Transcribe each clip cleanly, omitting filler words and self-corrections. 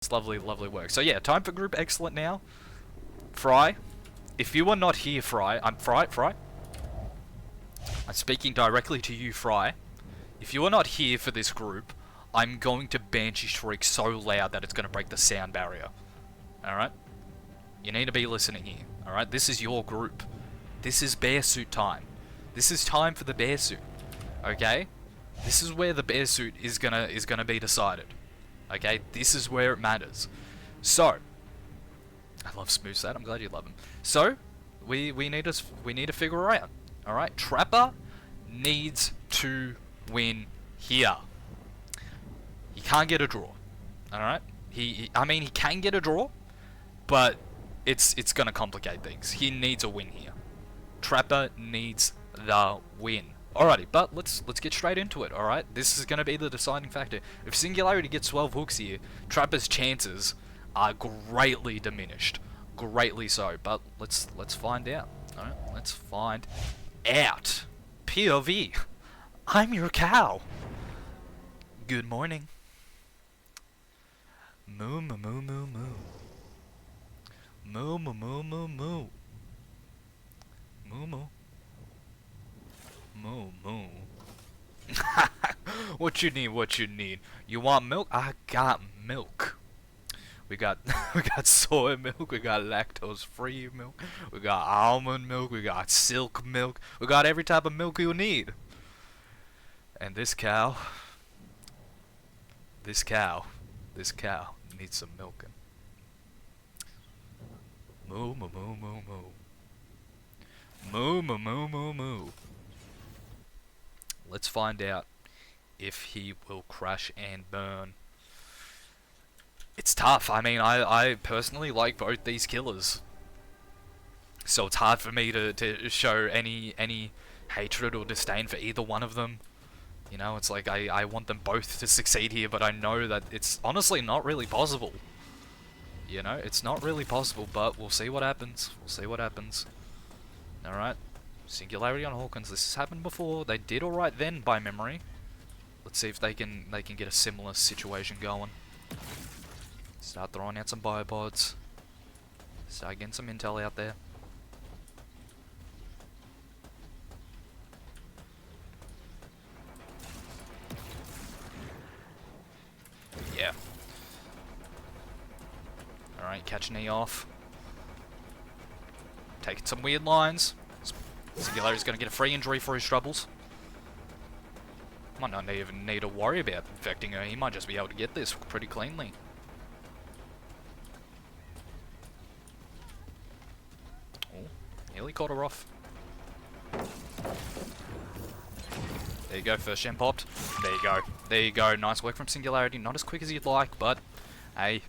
It's lovely, lovely work. So yeah, time for group excellent now. Fry, if you are not here, Fry, Fry. I'm speaking directly to you, Fry. If you are not here for this group, I'm going to Banshee Shriek so loud that it's going to break the sound barrier. Alright? You need to be listening here. Alright? This is your group. This is bear suit time. This is time for the bear suit. Okay? This is where the bear suit is gonna be decided. Okay? This is where it matters. So, I love Smooth Set. I'm glad you love him. So, we need to figure it out. All right, Trapper needs to win here. He can't get a draw. All right, I mean, he can get a draw, but it's gonna complicate things. He needs a win here. Trapper needs the win. Alrighty, but let's get straight into it. All right, this is gonna be the deciding factor. If Singularity gets 12 hooks here, Trapper's chances are greatly diminished, greatly so. But let's find out. All right, let's find out. POV. I'm your cow. Good morning. Moo moo moo moo moo. Moo moo moo moo moo. Moo moo. Moo moo. What you need? What you need? You want milk? I got milk. We got soy milk, we got lactose-free milk, we got almond milk, we got silk milk, we got every type of milk you need. And this cow needs some milking. Moo moo moo moo moo. Moo moo moo moo moo. Let's find out if he will crash and burn. It's tough. I mean, I personally like both these killers, so it's hard for me to show any hatred or disdain for either one of them. You know, it's like I want them both to succeed here, but I know that it's honestly not really possible. You know, it's not really possible, but we'll see what happens. We'll see what happens. Alright. Singularity on Hawkins. This has happened before. They did alright then, by memory. Let's see if they can get a similar situation going. Start throwing out some biopods. Start getting some intel out there. Yeah. Alright, catching E off. Taking some weird lines. Singularity's gonna get a free injury for his troubles. Might not even need to worry about infecting her. He might just be able to get this pretty cleanly. Nearly caught her off. There you go, first gem popped. There you go. There you go. Nice work from Singularity. Not as quick as you'd like, but hey,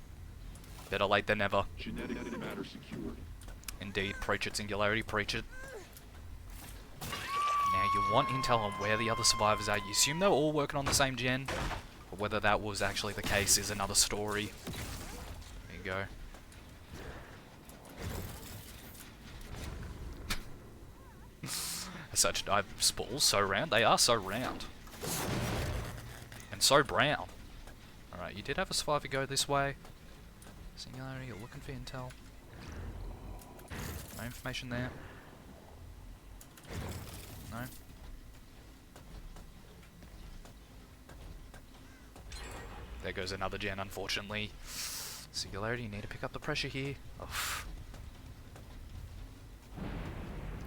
better late than never. Genetic matter secured. Indeed, preach it, Singularity, preach it. Now you want intel on where the other survivors are. You assume they're all working on the same gen, but whether that was actually the case is another story. There you go. Such spools, so round. They are so round. And so brown. Alright, you did have a survivor go this way. Singularity, you're looking for intel. No information there. No. There goes another gen, unfortunately. Singularity, you need to pick up the pressure here. Oof.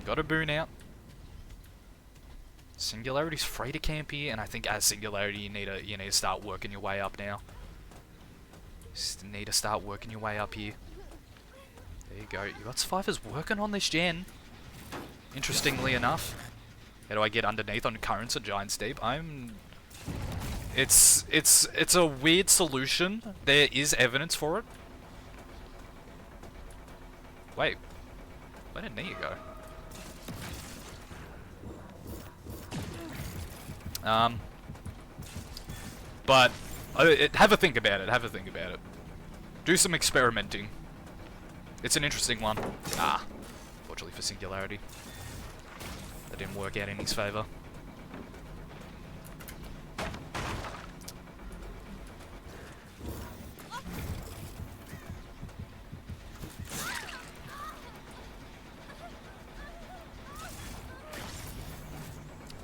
Got a boon out. Singularity's free to camp here, and I think as Singularity you need to start working your way up now. Just need to start working your way up here. There you go. You got survivors working on this gen. Interestingly enough. How do I get underneath on currents at Giant's Deep? It's a weird solution. There is evidence for it. Wait. Where did Nia go? But have a think about it. Have a think about it. Do some experimenting. It's an interesting one. Fortunately for Singularity, that didn't work out in his favor.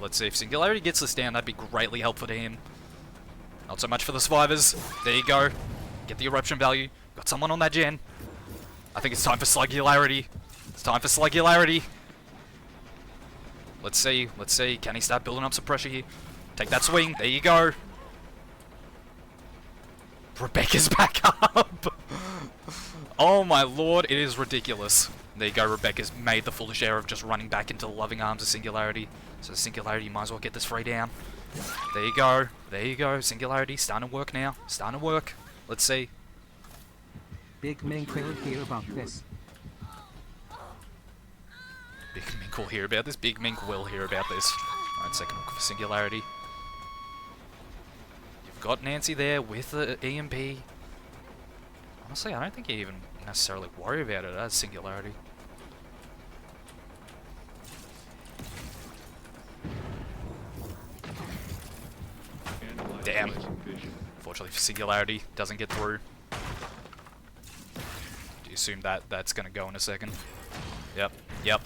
Let's see if Singularity gets this down. That'd be greatly helpful to him. Not so much for the survivors. There you go. Get the eruption value. Got someone on that gen. I think it's time for Slugularity. It's time for Slugularity. Let's see. Let's see. Can he start building up some pressure here? Take that swing. There you go. Rebecca's back up. Oh my lord, it is ridiculous. There you go, Rebecca's made the foolish error of just running back into the loving arms of Singularity. So Singularity, you might as well get this free down. There you go. There you go. Singularity, starting to work now. Starting to work. Let's see. Big Mink will hear about this. Big Mink will hear about this. Big Mink will hear about this. Alright, second hook for Singularity. You've got Nancy there with the EMP. Honestly, I don't think you even necessarily worry about it as Singularity. Damn. Fortunately for Singularity, doesn't get through. Do you assume that that's gonna go in a second? Yep.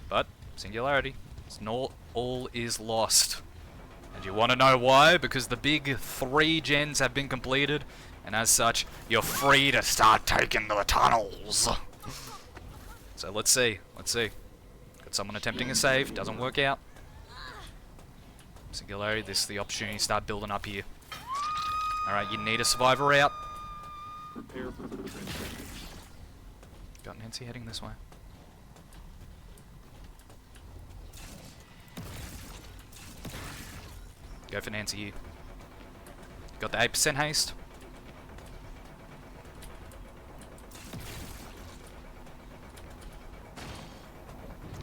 But Singularity, it's not all is lost. And you want to know why? Because the big 3 gens have been completed, and as such, you're free to start taking the tunnels. So let's see. Got someone attempting a save, doesn't work out. Singularity, this is the opportunity to start building up here. Alright, you need a survivor out. Prepare for the transition. Got Nancy heading this way. Go for Nancy here. Got the 8% haste.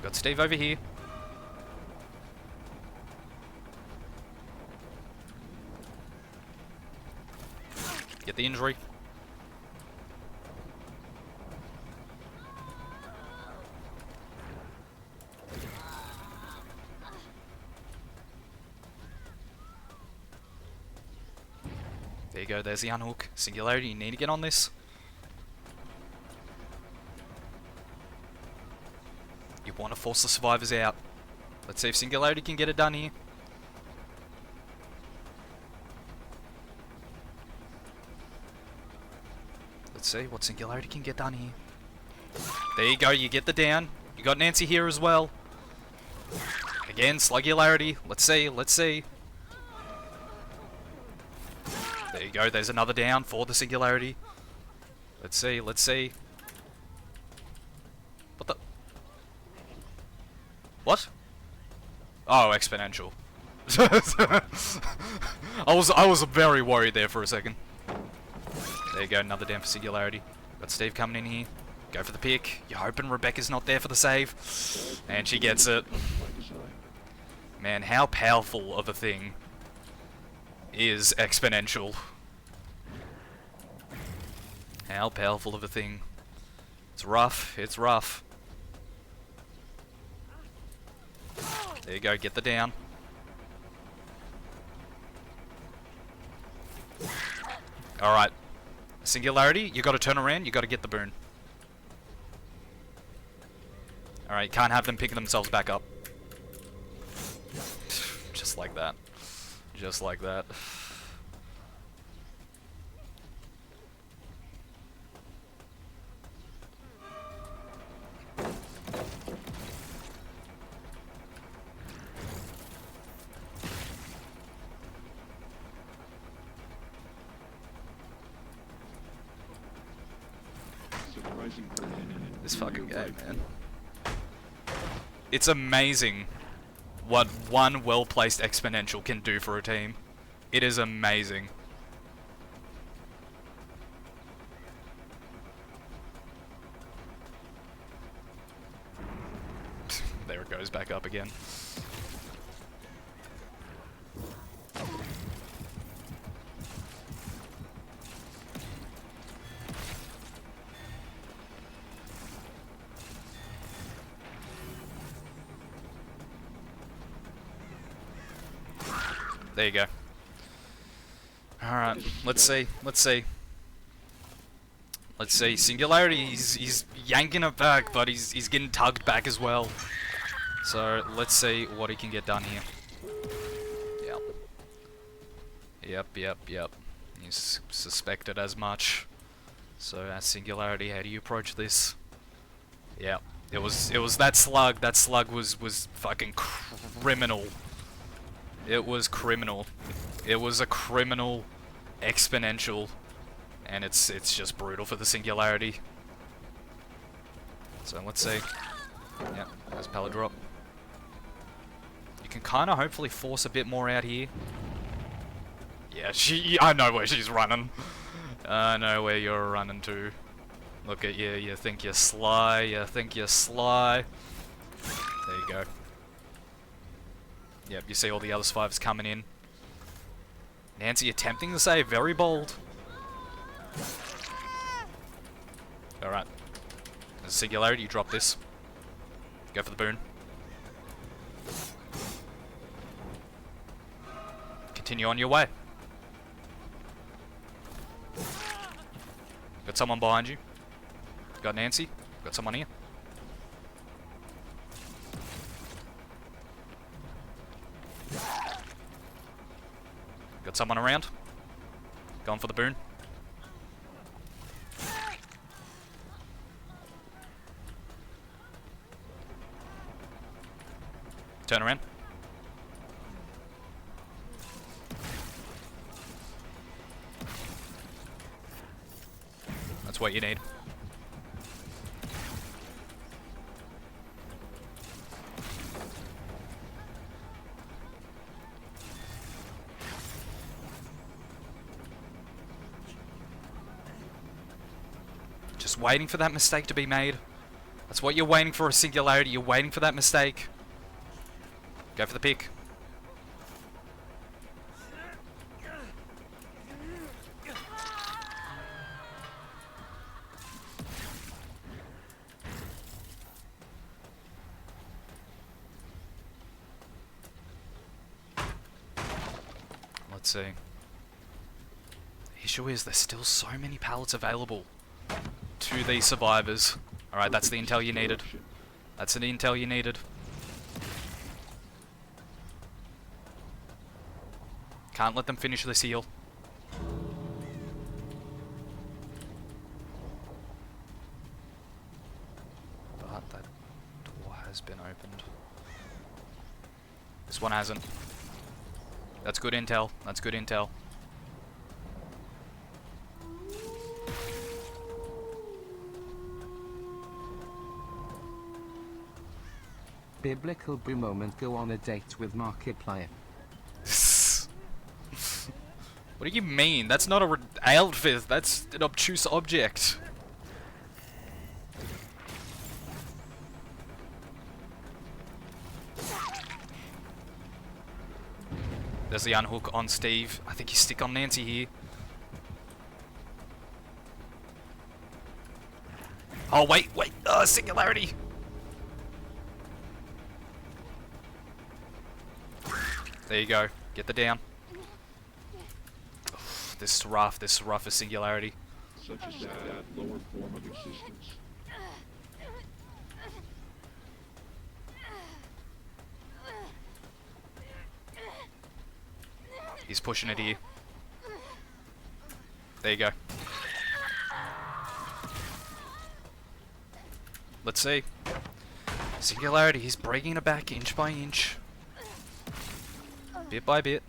Got Steve over here. Get the injury. There you go, there's the unhook. Singularity, you need to get on this. You want to force the survivors out. Let's see if Singularity can get it done here. Let's see what Singularity can get done here. There you go, you get the down. You got Nancy here as well. Again, Slugularity. Let's see. There you go, there's another down for the Singularity. Let's see. What the? What? Oh, exponential. I was very worried there for a second. There you go, another down for Singularity. Got Steve coming in here. Go for the pick. You're hoping Rebecca's not there for the save. And she gets it. Man, how powerful of a thing is exponential. How powerful of a thing. It's rough. There you go, get the down. Alright. Singularity, you gotta turn around, you gotta get the boon. Alright, can't have them picking themselves back up. Just like that. This fucking game, man. It's amazing what one well-placed exponential can do for a team. It is amazing. There it goes, back up again. There you go. Alright, let's see. Singularity, he's yanking it back, but he's getting tugged back as well. So let's see what he can get done here. Yep. He's suspected as much. So Singularity, how do you approach this? Yeah, it was that slug. That slug was fucking criminal. It was criminal. It was a criminal exponential, and it's just brutal for the Singularity. So let's see. Yep, there's pallet drop. You can kind of hopefully force a bit more out here. Yeah, I know where she's running. I know where you're running to. Look at you, you think you're sly, There you go. Yep, you see all the other survivors coming in. Nancy attempting to save, very bold. Alright. There's a Singularity, you drop this. Go for the boon. Continue on your way. Got someone behind you. Got Nancy. Got someone here. Got someone around. Going for the boon. Turn around. That's what you need. Just waiting for that mistake to be made. That's what you're waiting for, a Singularity. You're waiting for that mistake. Go for the pick. Let's see. The issue is there's still so many pallets available to these survivors. Alright, that's the intel you needed. That's the intel you needed. Can't let them finish this heal. But that door has been opened. This one hasn't. That's good intel. That's good intel. Biblical brew moment, go on a date with Markiplier. What do you mean? That's not a outfit. That's an obtuse object. There's the unhook on Steve. I think you stick on Nancy here. Oh, wait. Singularity. There you go. Get the down. Oof, this is rough for Singularity. Such a sad, lower form of existence. He's pushing it here. There you go. Let's see. Singularity, he's breaking it back inch by inch. Bit by bit.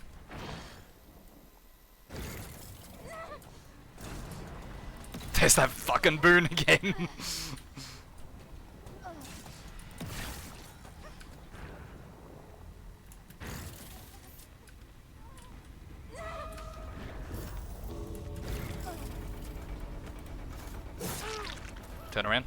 There's that fucking boon again. Turn around.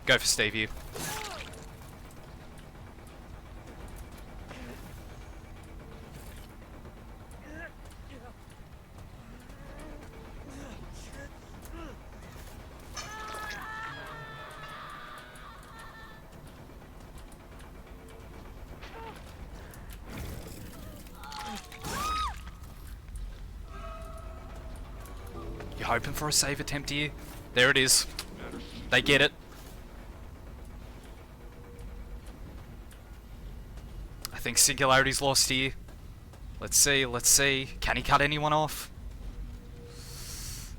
Go for Steve, you. You're hoping for a save attempt here. There it is. They get it. I think Singularity's lost here. Let's see, let's see. Can he cut anyone off?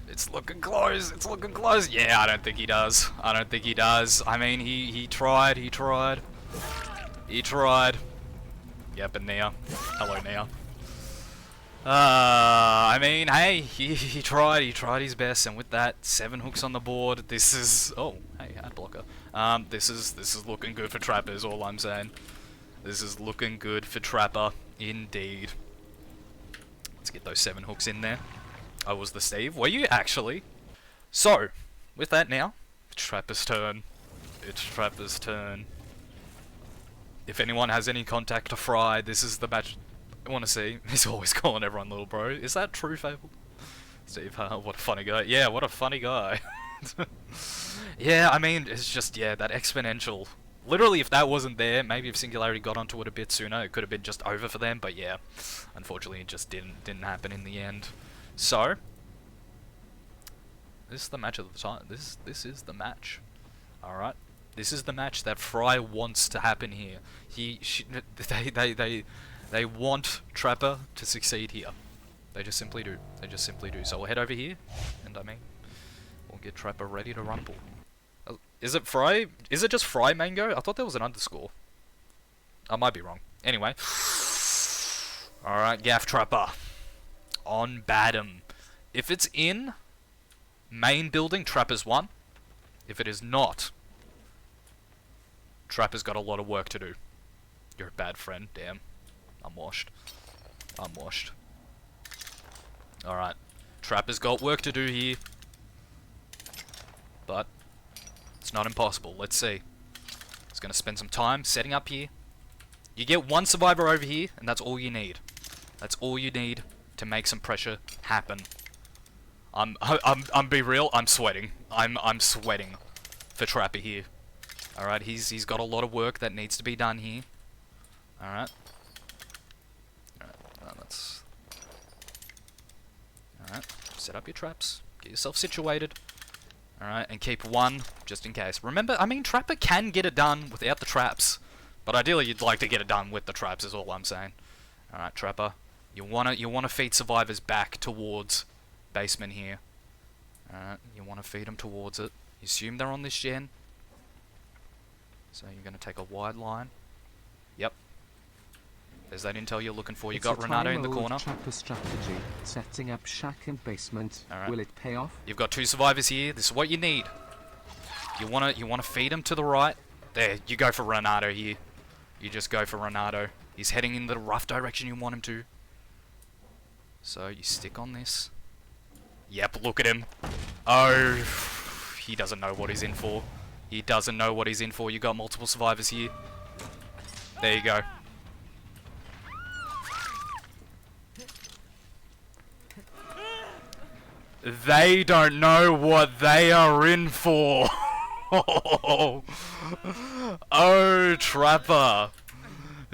It's looking close, it's looking close. Yeah, I don't think he does. I don't think he does. I mean, he tried, he tried. He tried. Yep, and Nia. Hello, Nia. I mean, hey, he tried his best, and with that, 7 hooks on the board, this is, oh, hey, ad blocker. This is looking good for Trapper, is all I'm saying. This is looking good for Trapper, indeed. Let's get those 7 hooks in there. I was the Steve. Were you actually? So, with that now, Trapper's turn. It's Trapper's turn. If anyone has any contact to Fry, this is the match I want to see. He's always calling everyone little bro. Is that true, Fable? Steve, what a funny guy. Yeah, what a funny guy. Yeah, I mean, it's just, yeah, that exponential. Literally, if that wasn't there, maybe if Singularity got onto it a bit sooner, it could have been just over for them, but yeah. Unfortunately, it just didn't happen in the end. So, this is the match of the time. This is the match. Alright? This is the match that Fry wants to happen here. They want Trapper to succeed here. They just simply do. They just simply do. So we'll head over here, and I mean, we'll get Trapper ready to rumble. Is it Fry? Is it just Fry Mango? I thought there was an underscore. I might be wrong. Anyway. Alright, Gaff Trapper. On Badham. If it's in main building, Trapper's won. If it is not, Trapper's got a lot of work to do. You're a bad friend, damn. I'm washed. I'm washed. Alright. Trapper's got work to do here. But it's not impossible. Let's see. He's gonna spend some time setting up here. You get one survivor over here, and that's all you need. That's all you need to make some pressure happen. I'm be real, I'm sweating. I'm sweating for Trapper here. Alright, he's got a lot of work that needs to be done here. Alright. Alright, set up your traps. Get yourself situated. Alright, and keep one just in case. Remember, I mean, Trapper can get it done without the traps. But ideally, you'd like to get it done with the traps, is all I'm saying. Alright, Trapper. You wanna feed survivors back towards basement here. Alright, you wanna feed them towards it. You assume they're on this gen. So you're gonna take a wide line. Yep. There's that intel you're looking for. You got Renato in the corner. Trapper strategy. Setting up shack and basement. Alright. Will it pay off? You've got 2 survivors here. This is what you need. You wanna feed them to the right. There, you go for Renato here. You just go for Renato. He's heading in the rough direction you want him to. So you stick on this. Yep, look at him. Oh, he doesn't know what he's in for. He doesn't know what he's in for. You got multiple survivors here. There you go. They don't know what they are in for. Oh, Trapper.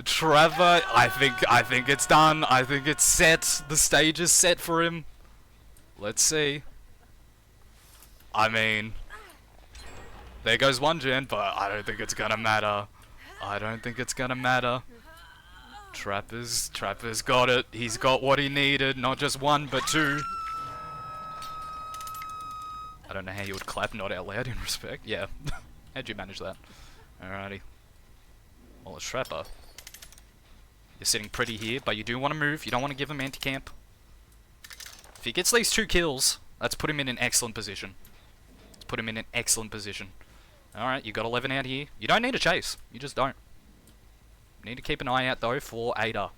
Trapper, I think it's done. I think it's set. The stage is set for him. Let's see. I mean, there goes one gen, but I don't think it's gonna matter. I don't think it's gonna matter. Trapper's got it. He's got what he needed. Not just 1, but 2. I don't know how you would clap not out loud in respect. Yeah. How'd you manage that? Alrighty. Well, it's Trapper. You're sitting pretty here, but you do want to move. You don't want to give him anti-camp. If he gets these 2 kills, let's put him in an excellent position. Let's put him in an excellent position. Alright, you got 11 out here. You don't need to chase. You just don't. You need to keep an eye out, though, for Ada.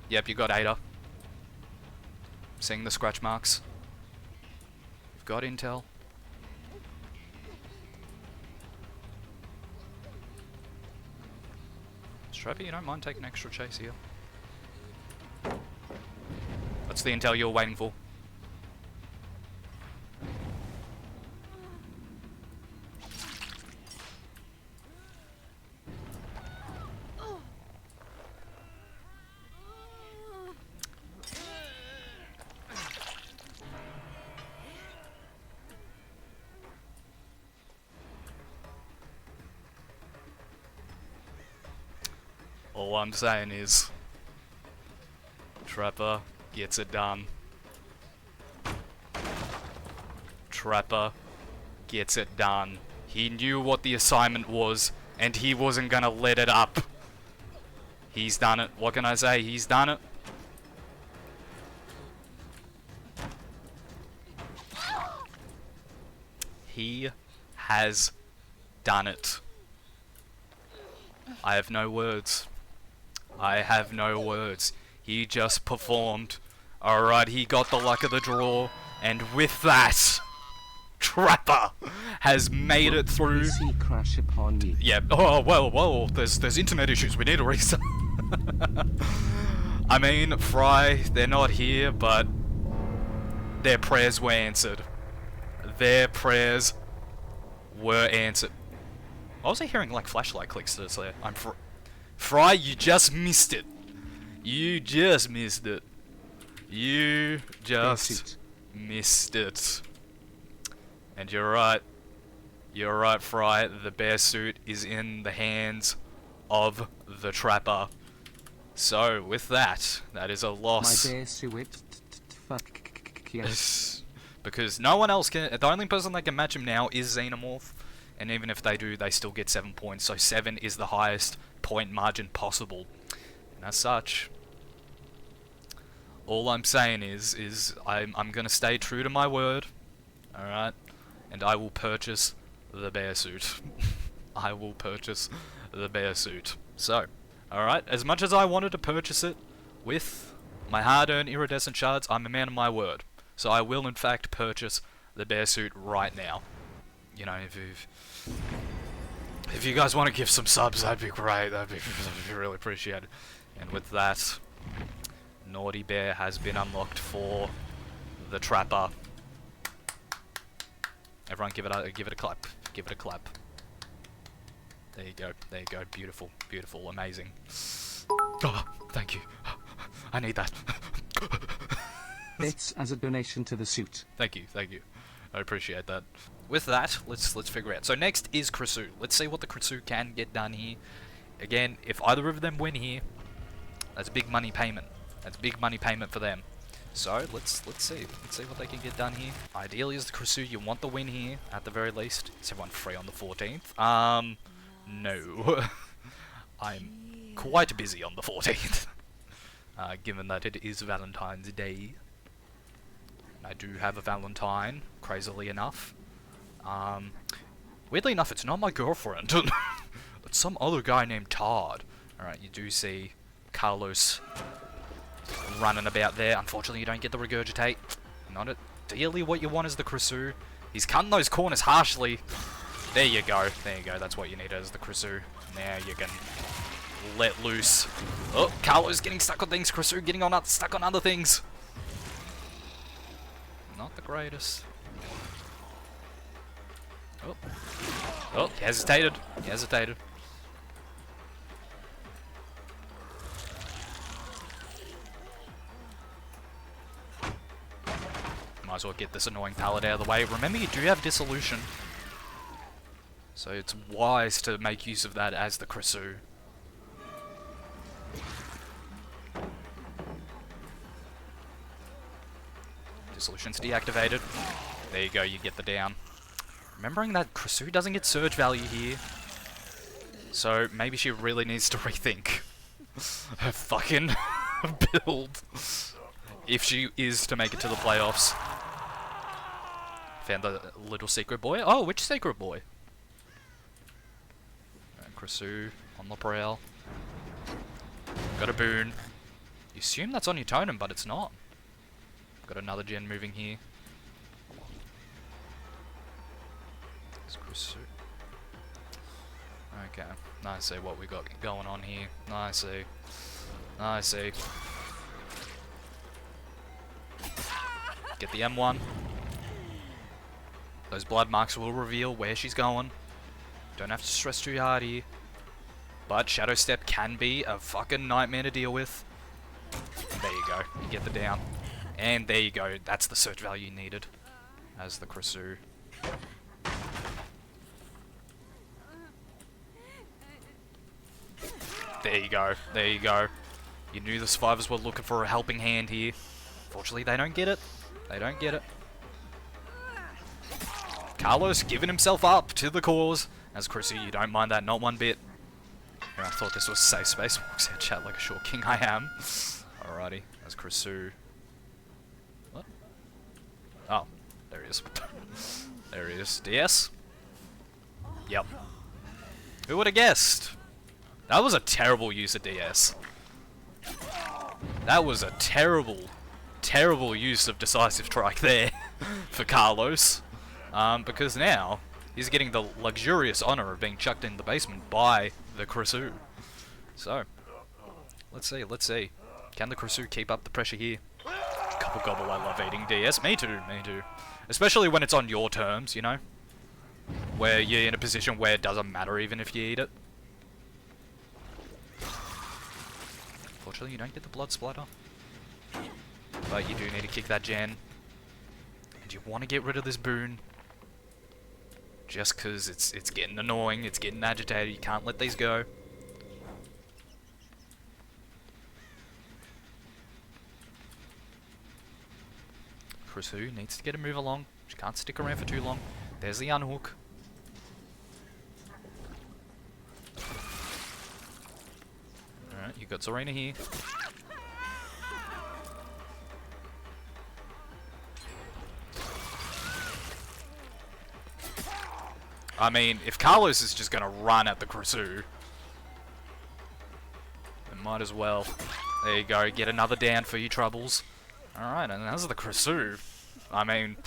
Yep, you got Ada. Seeing the scratch marks. You've got intel. Strapper, you don't mind taking extra chase here. What's the intel you're waiting for? All I'm saying is, Trapper gets it done. Trapper gets it done. He knew what the assignment was, and he wasn't gonna let it up. He's done it. What can I say? He's done it. He has done it. I have no words. I have no words. He just performed. Alright, he got the luck of the draw, and with that, Trapper has made it through. Sea crash upon me. Yeah. Oh well. There's internet issues. We need to restart. I mean, Fry, they're not here, but their prayers were answered. Their prayers were answered. Why was I hearing like flashlight clicks to this there? Fry, you just missed it. You just missed it. You just missed it. And you're right. You're right, Fry. The bear suit is in the hands of the Trapper. So, with that, that is a loss. My bear suit. Fuck. Yes. Because no one else can. The only person that can match him now is Xenomorph. And even if they do, they still get 7 points. So 7 is the highest point margin possible. And as such, all I'm saying is I'm gonna stay true to my word. Alright? And I will purchase the bear suit. I will purchase the bear suit. So, alright, as much as I wanted to purchase it with my hard-earned iridescent shards, I'm a man of my word. So I will in fact purchase the bear suit right now. You know, if you guys want to give some subs, that'd be great. That'd be really appreciated. And with that, Naughty Bear has been unlocked for the Trapper. Everyone give it a clap. Give it a clap. There you go. There you go. Beautiful. Beautiful. Amazing. Oh, thank you. I need that. Bits as a donation to the suit. Thank you. Thank you. I appreciate that. With that, let's figure out. So next is Krisu. Let's see what the Krisu can get done here. Again, if either of them win here, that's big money payment. That's big money payment for them. So let's see. Let's see what they can get done here. Ideally, as the Krisu, you want the win here at the very least. Is everyone free on the 14th? No. I'm quite busy on the 14th. Given that it is Valentine's Day. I do have a Valentine, crazily enough. Weirdly enough, it's not my girlfriend. It's some other guy named Todd. Alright, you do see Carlos running about there. Unfortunately, you don't get the regurgitate. Not ideally what you want is the Krisu. He's cutting those corners harshly. There you go. There you go. That's what you need as the Krisu. Now you can let loose. Oh, Carlos getting stuck on things. Krisu getting stuck on other things. Not the greatest. Oh. Oh, he hesitated. He hesitated. Might as well get this annoying pallet out of the way. Remember, you do have dissolution. So it's wise to make use of that as the Krisu. Dissolution's deactivated. There you go, you get the down. Remembering that Krisu doesn't get surge value here. So maybe she really needs to rethink her fucking build. If she is to make it to the playoffs. Found the little secret boy. Oh, which secret boy? Krisu on the prowl. Got a boon. You assume that's on your totem, but it's not. Got another gen moving here. It's Krisu. Okay, I see what we got going on here. I see. I see. Get the M1. Those blood marks will reveal where she's going. Don't have to stress too hard here. But Shadow Step can be a fucking nightmare to deal with. There you go. You get the down. And there you go. That's the search value needed as the Krisu. There you go. There you go. You knew the survivors were looking for a helping hand here. Fortunately, they don't get it. They don't get it. Carlos giving himself up to the cause. As Chrissy, you don't mind that, not one bit. I thought this was safe space. Walks out chat like a short king I am. Alrighty, as Chrissy. What? Oh, there he is. There he is. DS? Yep. Who would have guessed? That was a terrible use of DS. That was a terrible, terrible use of decisive strike there for Carlos. Because now he's getting the luxurious honor of being chucked in the basement by the Krisu. So, let's see, let's see. Can the Krisu keep up the pressure here? Gobble gobble, I love eating DS. Me too, me too. Especially when it's on your terms, you know? Where you're in a position where it doesn't matter even if you eat it. Fortunately, you don't get the blood splatter. But you do need to kick that gen. And you want to get rid of this boon. Just because it's getting annoying, it's getting agitated, you can't let these go. Krisu needs to get a move along. She can't stick around for too long. There's the unhook. Alright, you got Zorina here. I mean, if Carlos is just gonna run at the Krisu, then might as well. There you go, get another down for your troubles. Alright, and as the Krisu, I mean,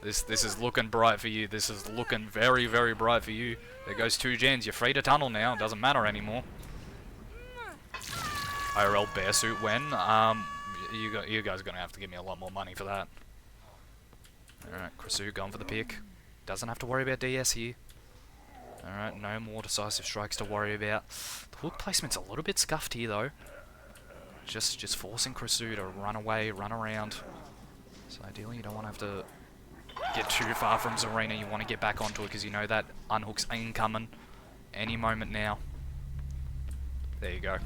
this is looking bright for you. This is looking very, very bright for you. There goes 2 gens. You're free to tunnel now. It doesn't matter anymore. IRL bear suit when? You guys are gonna have to give me a lot more money for that. Alright, Krisu going for the pick. Doesn't have to worry about DS here. Alright, no more decisive strikes to worry about. The hook placement's a little bit scuffed here though. Just forcing Krisu to run away, run around. So ideally you don't want to have to get too far from Zorina. You want to get back onto it because you know that unhook's incoming any moment now. There you go.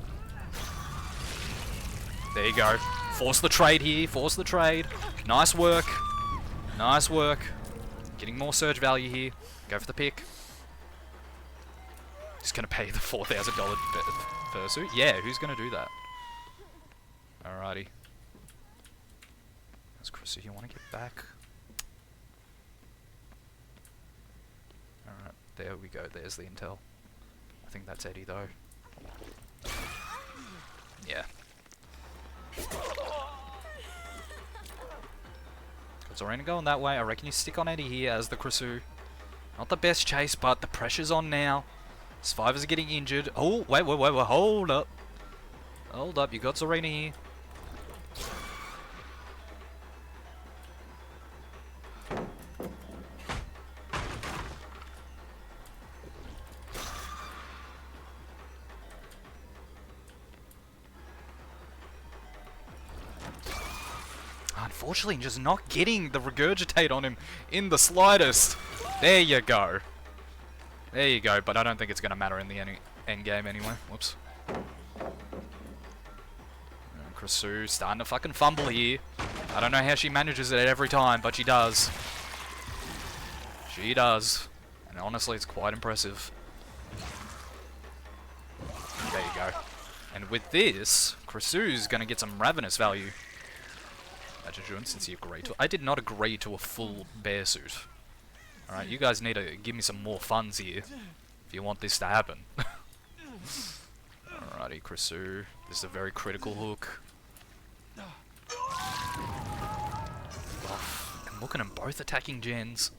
There you go. Force the trade here, force the trade. Nice work. Nice work. Getting more surge value here. Go for the pick. Just gonna pay the $4,000 fursuit? Yeah, who's gonna do that? Alrighty. As Chrissy, you wanna get back? Alright, there we go. There's the intel. I think that's Eddie though. Yeah. Zorina going that way. I reckon you stick on Eddie here as the Krisu. Not the best chase, but the pressure's on now. Survivors are getting injured. Oh, wait, hold up. Hold up, you got Zorina here. Unfortunately, just not getting the regurgitate on him in the slightest. There you go. There you go, but I don't think it's going to matter in the end game anyway. Whoops. Krisu starting to fucking fumble here. I don't know how she manages it every time, but she does. She does. And honestly, it's quite impressive. There you go. And with this, Krisu's going to get some ravenous value. Since you agreed to, I did not agree to a full bear suit. Alright, you guys need to give me some more funds here if you want this to happen. Alrighty, Krisu. This is a very critical hook. Buff. And look at them both attacking gens.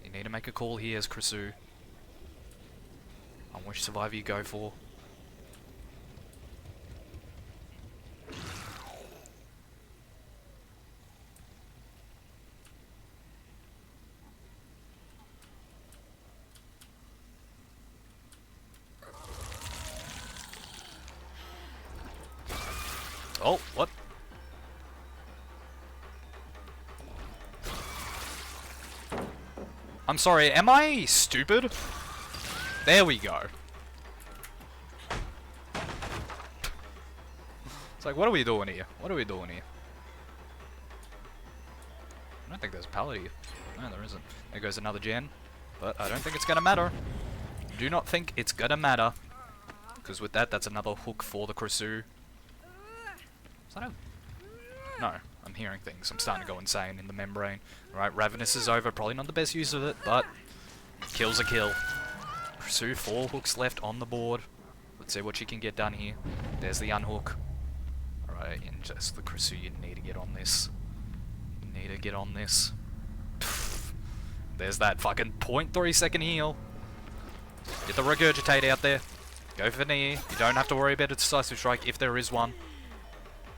You need to make a call here as Krisu. On which survivor you go for. Oh, what? I'm sorry, am I stupid? There we go. It's like, what are we doing here? What are we doing here? I don't think there's a pallet here. No, there isn't. There goes another gen. But I don't think it's gonna matter. Do not think it's gonna matter. Because with that, that's another hook for the Krisu. Is that a... No, I'm hearing things. I'm starting to go insane in the membrane. Alright, Ravenous is over. Probably not the best use of it, but... Kill's a kill. Krisu, 4 hooks left on the board. Let's see what she can get done here. There's the unhook. Alright, and just the Krisu, you need to get on this. You need to get on this. There's that fucking 0.3 second heal. Get the regurgitate out there. Go for knee. You don't have to worry about a decisive strike if there is one.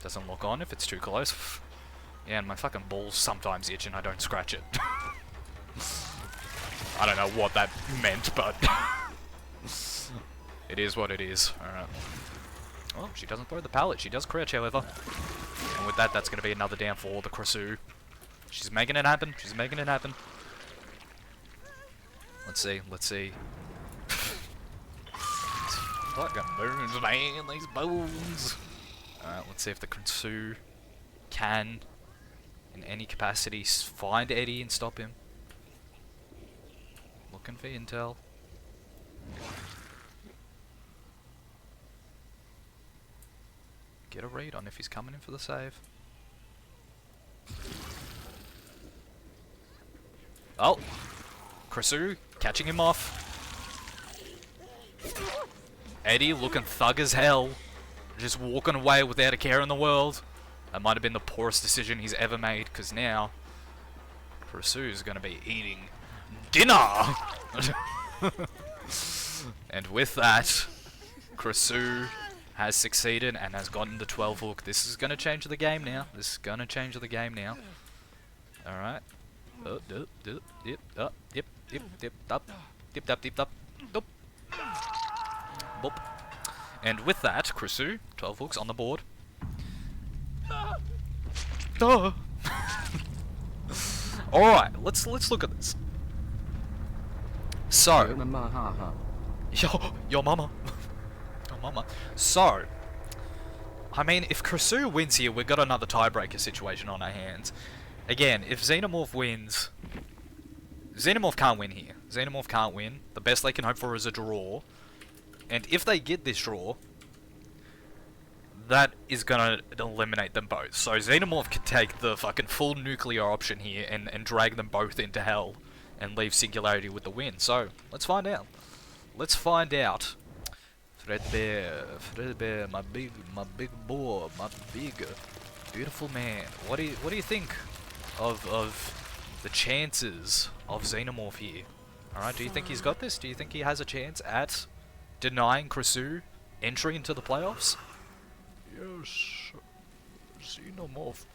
Doesn't lock on if it's too close. Yeah, and my fucking balls sometimes itch and I don't scratch it. I don't know what that meant, but... it is what it is. Alright. Well, she doesn't throw the pallet. She does crouch, however. And with that, that's going to be another down for the Krisu. She's making it happen. She's making it happen. Let's see. Let's see. Fucking bones, man. These bones. Alright, let's see if the Krisu can, in any capacity, find Eddie and stop him. Looking for intel. Get a read on if he's coming in for the save. Oh! Krisu catching him off. Eddie looking thug as hell. Just walking away without a care in the world. That might have been the poorest decision he's ever made, because now Krisu's going to be eating dinner! And with that, Krisu has succeeded and has gotten the 12 hook. This is going to change the game now. This is going to change the game now. Alright. Boop. And with that, Krisu, 12 hooks on the board. Alright, let's look at this. So, your mama. Your mama. So, I mean, if Krisu wins here, we've got another tiebreaker situation on our hands. Again, if Xenomorph wins... Xenomorph can't win here. Xenomorph can't win. The best they can hope for is a draw. And if they get this draw, that is gonna eliminate them both. So Xenomorph can take the fucking full nuclear option here and drag them both into hell and leave Singularity with the win. So, let's find out. Let's find out. Fredbear, my big boy, my big, beautiful man. What do you think of the chances of Xenomorph here? Alright, do you think he's got this? Do you think he has a chance at denying Krisu entry into the playoffs? Yes, Xenomorph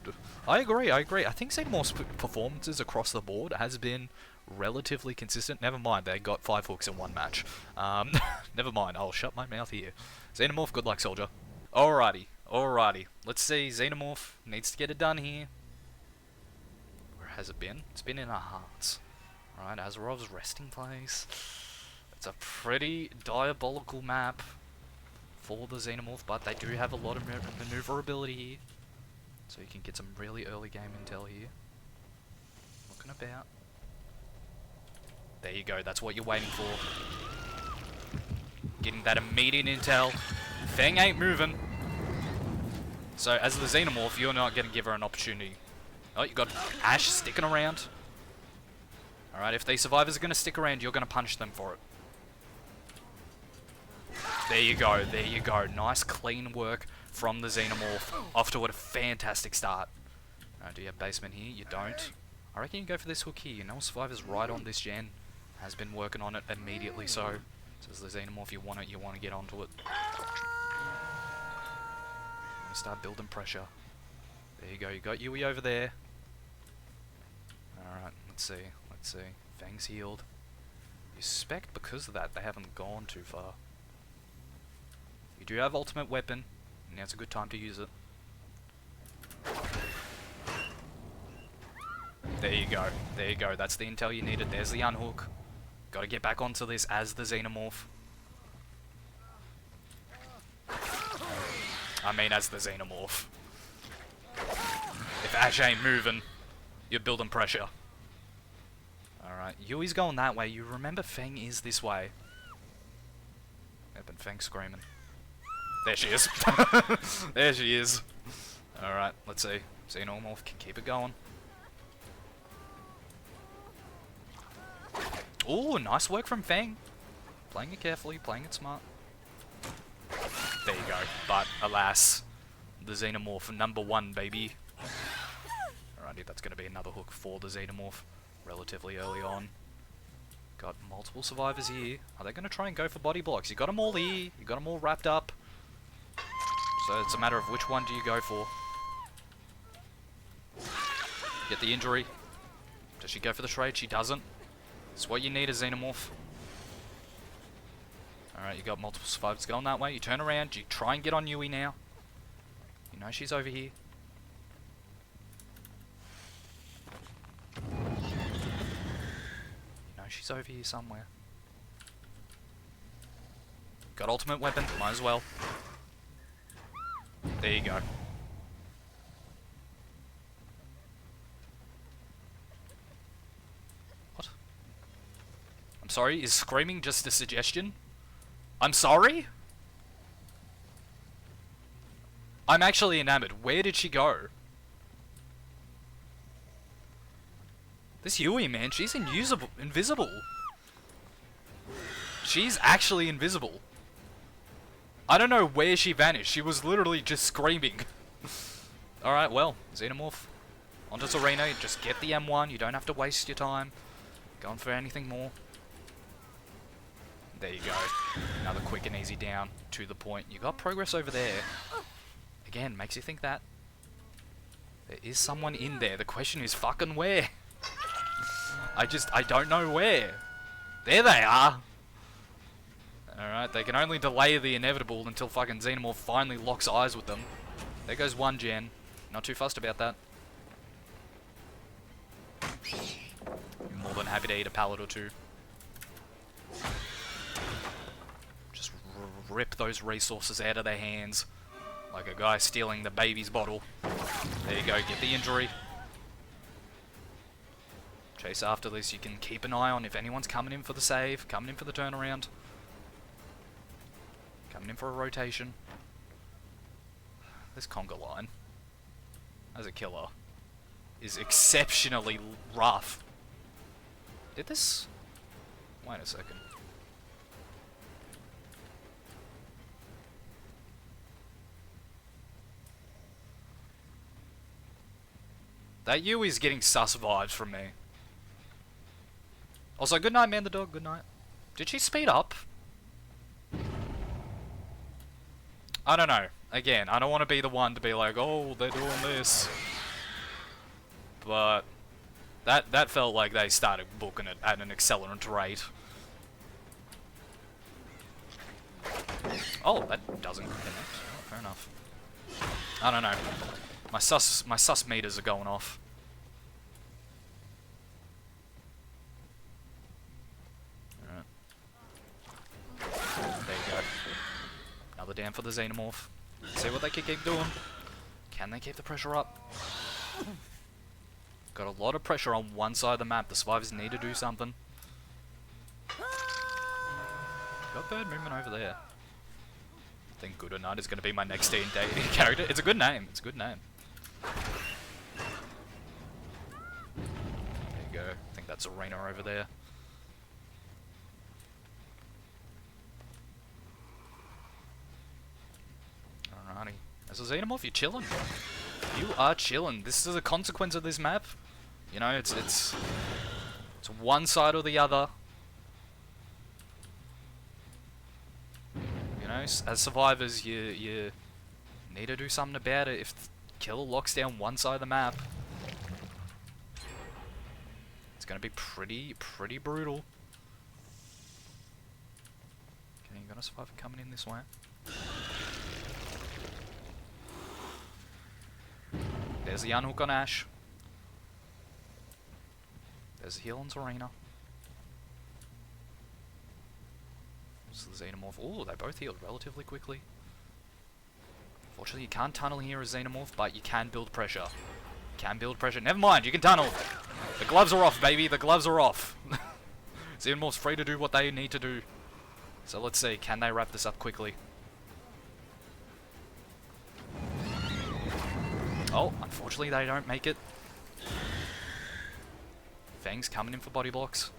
good. I agree. I think Xenomorph's performances across the board has been relatively consistent. Never mind, they got 5 hooks in one match. Never mind, I'll shut my mouth here. Xenomorph, good luck, soldier. Alrighty. Let's see, Xenomorph needs to get it done here. Where has it been? It's been in our hearts. Alright, Azerov's resting place. It's a pretty diabolical map for the Xenomorph, but they do have a lot of maneuverability here. So you can get some really early game intel here. Looking about. There you go, that's what you're waiting for. Getting that immediate intel. Fang ain't moving. So as the Xenomorph, you're not going to give her an opportunity. Oh, you got Ash sticking around. Alright, if these survivors are going to stick around, you're going to punish them for it. There you go. Nice clean work from the Xenomorph. Off to a fantastic start. Do you have basement here? You don't. I reckon you go for this hook here. You know, survivors right on this gen. Has been working on it immediately, so says the Xenomorph, you want to get onto it. Start building pressure. There you go, you got Yui over there. Alright, let's see. Fang's healed. You suspect because of that they haven't gone too far. You do have ultimate weapon, and now's a good time to use it. There you go, that's the intel you needed. There's the unhook. Gotta get back onto this as the Xenomorph. I mean as the Xenomorph. If Ash ain't moving, you're building pressure. Alright, Yui's going that way. You remember Feng is this way. Yep, and Feng's screaming. There she is. There she is. Alright, let's see. Xenomorph can keep it going. Ooh, nice work from Feng. Playing it carefully, playing it smart. There you go. But, alas, the Xenomorph #1, baby. Alrighty, that's going to be another hook for the Xenomorph relatively early on. Got multiple survivors here. Are they going to try and go for body blocks? You got them all here. You got them all wrapped up. So it's a matter of which one do you go for. Get the injury. Does she go for the trade? She doesn't. It's what you need, a Xenomorph. Alright, you got multiple survivors going that way. You turn around. You try and get on Yui now. You know she's over here. She's over here somewhere. Got ultimate weapon, might as well. There you go. What? I'm sorry, is screaming just a suggestion? I'm sorry? I'm actually enamored. Where did she go? This Yui, man, she's invisible. She's actually invisible. I don't know where she vanished. She was literally just screaming. Alright, well, Xenomorph. Onto this arena, just get the M1. You don't have to waste your time going for anything more. There you go. Another quick and easy down, to the point. You got progress over there. Again, makes you think that there is someone in there. The question is fucking where? I don't know where. There they are! Alright, they can only delay the inevitable until fucking Xenomorph finally locks eyes with them. There goes one gen. Not too fussed about that. More than happy to eat a pallet or two. Just rip those resources out of their hands. Like a guy stealing the baby's bottle. There you go, get the injury. Chase after this, you can keep an eye on if anyone's coming in for the save, coming in for the turnaround. Coming in for a rotation. This conga line, as a killer, is exceptionally rough. Did this? Wait a second. That Yui's getting sus vibes from me. Also, good night, man the dog, good night. Did she speed up? I don't know. Again, I don't want to be the one to be like, oh, they're doing this. But that felt like they started booking it at an accelerant rate. Oh, that doesn't connect. Oh, fair enough. I don't know. My sus meters are going off. Down for the Xenomorph. See what they can keep doing. Can they keep the pressure up? Got a lot of pressure on one side of the map. The survivors need to do something. Got bird movement over there. I think Good or Night is going to be my next D&D character. It's a good name. It's a good name. There you go. I think that's Arena over there. Alrighty. As a Xenomorph, you're chilling. You are chilling. This is a consequence of this map. You know, it's one side or the other. You know, as survivors, you need to do something about it. If the killer locks down one side of the map, it's gonna be pretty brutal. Okay, you got a survivor coming in this way. There's the unhook on Ash. There's the heal on Zarina. There's the Xenomorph. Oh, they both healed relatively quickly. Unfortunately, you can't tunnel here as Xenomorph, but you can build pressure. Can build pressure. Never mind, you can tunnel. The gloves are off, baby. The gloves are off. Xenomorph's free to do what they need to do. So let's see, can they wrap this up quickly? Oh, unfortunately they don't make it. Fang's coming in for body blocks.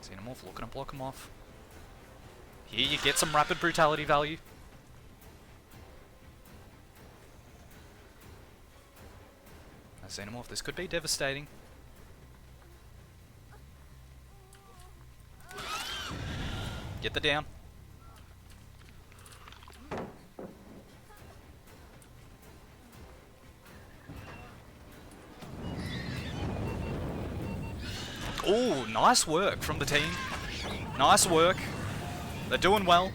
Xenomorph looking to block him off. Here you get some rapid brutality value. Now Xenomorph, this could be devastating. Get the down. Ooh, nice work from the team. Nice work. They're doing well.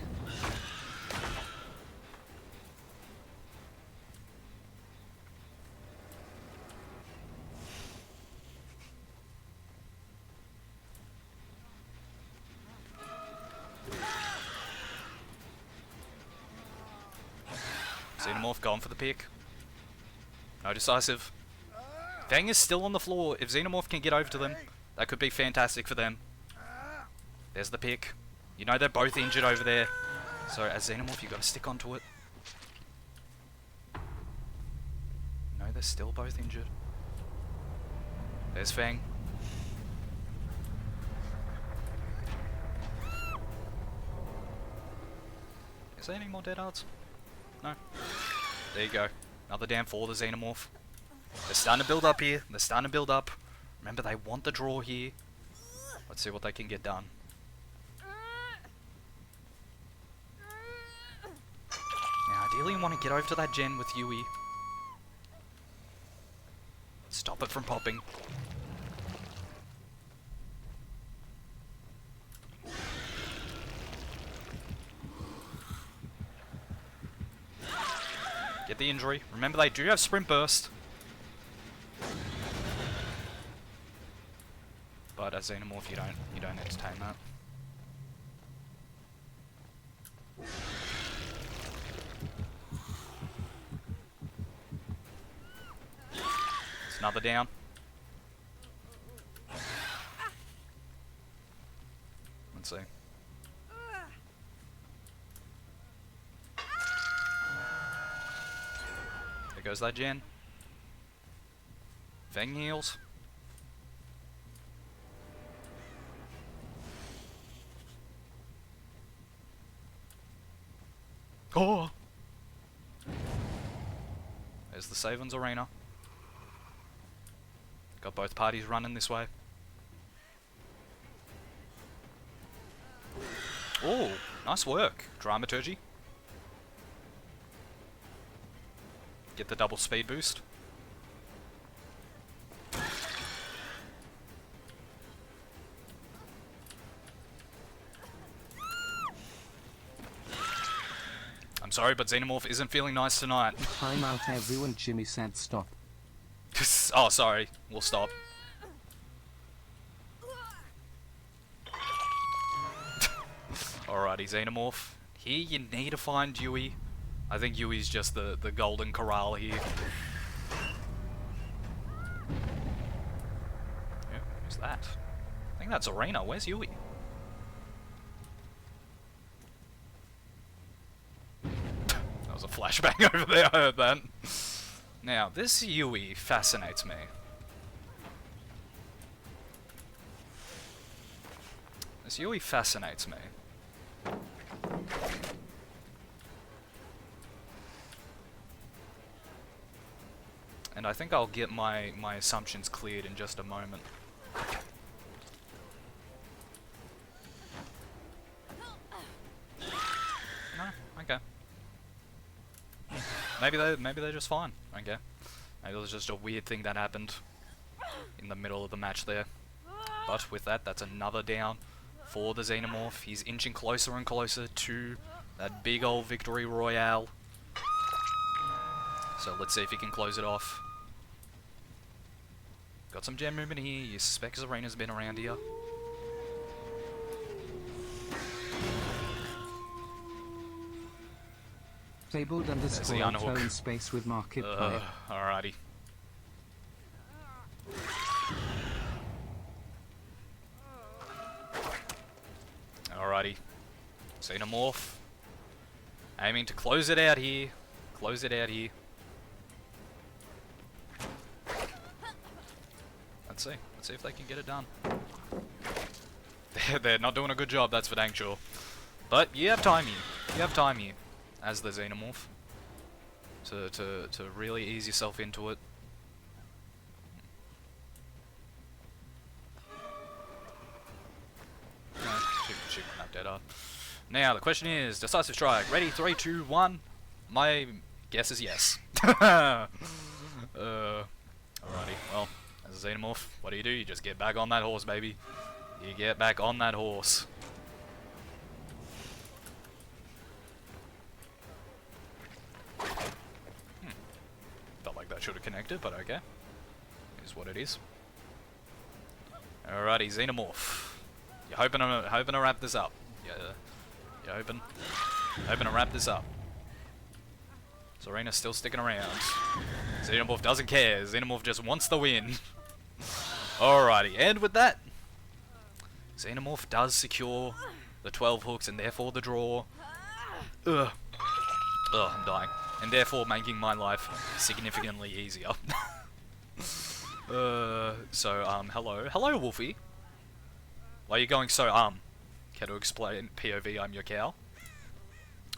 Xenomorph going for the pick. No decisive. Fang is still on the floor. If Xenomorph can get over to them, that could be fantastic for them. There's the pick. You know they're both injured over there. So as Xenomorph, you've got to stick onto it. No, they're still both injured. There's Fang. Is there any more dead arts? No. There you go. Another down for the Xenomorph. They're starting to build up here. They're starting to build up. Remember, they want the draw here. Let's see what they can get done. Now, ideally you want to get over to that gen with Yui. Stop it from popping. Get the injury. Remember, they do have sprint burst. But as Xenomorph, you don't entertain that. It's another down. Let's see. There goes that gen. Fang heals. Oh! There's the Savins Arena. Got both parties running this way. Oh, nice work, Dramaturgy. Get the double speed boost. I'm sorry, but Xenomorph isn't feeling nice tonight. Time out, everyone. Jimmy said stop. Oh, sorry. We'll stop. Alrighty, Xenomorph. Here you need to find Yui. I think Yui's just the golden corral here. Yeah, who's that? I think that's Arena. Where's Yui? That was a flashbang over there, I heard that. Now, this Yui fascinates me. This Yui fascinates me. And I think I'll get my assumptions cleared in just a moment. No? Okay. Maybe they're just fine. Okay. Maybe it was just a weird thing that happened in the middle of the match there. But with that, that's another down for the Xenomorph. He's inching closer and closer to that big old victory royale. So let's see if he can close it off. Got some gem movement here. You suspect his arena's been around here. Fabled the underscore unhook. tone space with market player. Alrighty. Alrighty. Xenomorph. Aiming to close it out here. Close it out here. Let's see. Let's see if they can get it done. They're not doing a good job, that's for dang sure. But you have time here. You have time here, as the Xenomorph, to really ease yourself into it. No, she went dead up. Now the question is, decisive strike. Ready? 3, 2, 1. My guess is yes. Alrighty. Well, as a Xenomorph, what do? You just get back on that horse, baby. You get back on that horse. Felt like that should have connected, but okay. Is what it is. Alrighty, Xenomorph. You're hoping to wrap this up. You're hoping to wrap this up. Serena's still sticking around. Xenomorph doesn't care. Xenomorph just wants the win. Alrighty, and with that, Xenomorph does secure the 12 hooks and therefore the draw. Ugh. Ugh, I'm dying. And therefore making my life significantly easier. Hello. Hello, Wolfie. Why are you going so, care to explain, POV, I'm your cow?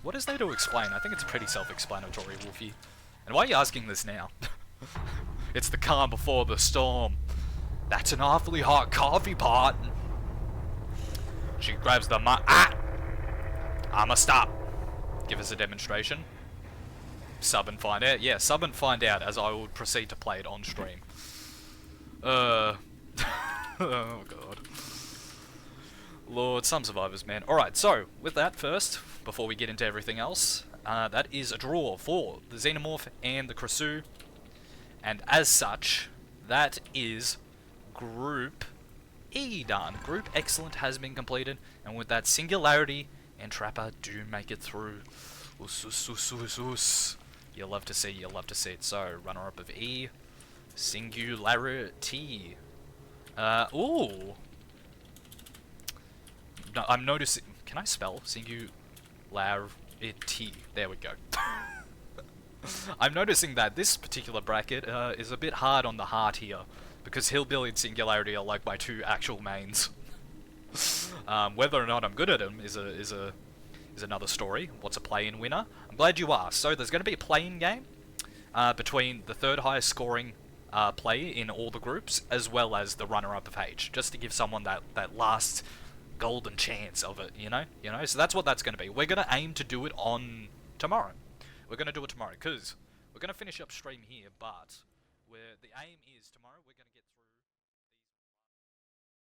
What is there to explain? I think it's pretty self-explanatory, Wolfie. And why are you asking this now? It's the calm before the storm. That's an awfully hot coffee pot. She grabs the I'ma stop. Give us a demonstration. Sub and find out. Yeah, sub and find out as I will proceed to play it on stream. Oh god. Lord, some survivors, man. Alright, so, with that first, before we get into everything else, that is a draw for the Xenomorph and the Krasu. And as such, that is Group E done. Group Excellent has been completed, and with that, Singularity and Trapper do make it through. You'll love to see it. So, runner-up of E, Singularity. Ooh. No, I'm noticing. Can I spell Singularity? There we go. I'm noticing that this particular bracket is a bit hard on the heart here, because Hillbilly and Singularity are like my two actual mains. Whether or not I'm good at them is another story. What's a play-in winner? I'm glad you asked. So there's going to be a play-in game between the third highest scoring player in all the groups, as well as the runner-up of H, just to give someone that last golden chance of it, you know? So that's what that's going to be. We're going to aim to do it on tomorrow. We're going to do it tomorrow, because we're going to finish up stream here, but the aim is tomorrow we're going to get through